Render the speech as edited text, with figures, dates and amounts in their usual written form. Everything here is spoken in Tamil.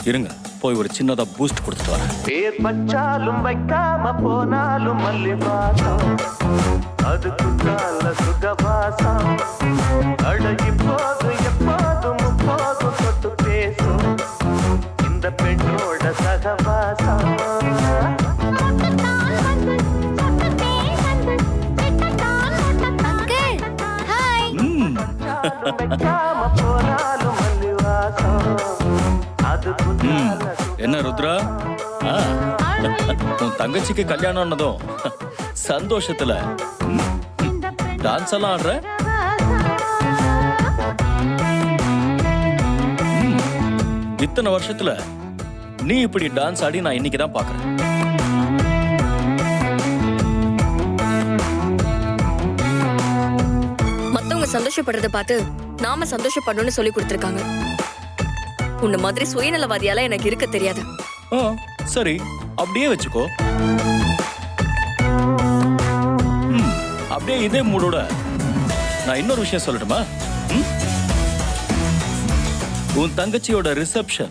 இருங்க, போய் ஒரு சின்னதா பூஸ்ட் கொடுத்துட்டு வரேன். பேர் பச்சாலும் வைக்காம போனாலும் மல்லி வாசம், அதுக்குள்ளால சுகவாசம், அழகி போது எப்போதும் முப்போதும் தொட்டு பேசும் இந்த பெண்ணோட சகவாசம். வைக்காம போனாலும் மல்லி வாசம், அதுக்குள்ளால என்ன ருத்ரா, உன் தங்கச்சிக்கு கல்யாணம்னதும் சந்தோஷத்துல டான்ஸ் எல்லாம் ஆடுற? இத்தனை வருஷத்துல நீ இப்படி டான்ஸ் ஆடி நான் இன்னைக்கு தான் பாக்குறேன். மத்தவங்க சந்தோஷப்படுறத பார்த்து நாம சந்தோஷப்படணும்னு சொல்லி கொடுத்திருக்காங்க. உன்ன மாதிரி சுயநலவாதியால எனக்கு இருக்க தெரியாது. சரி, அப்படியே வச்சுக்கோ. அப்படியே இதே மூடோட நான் இன்னொரு விஷயம் சொல்லட்டுமா? உன் தங்கச்சியோட ரிசப்ஷன்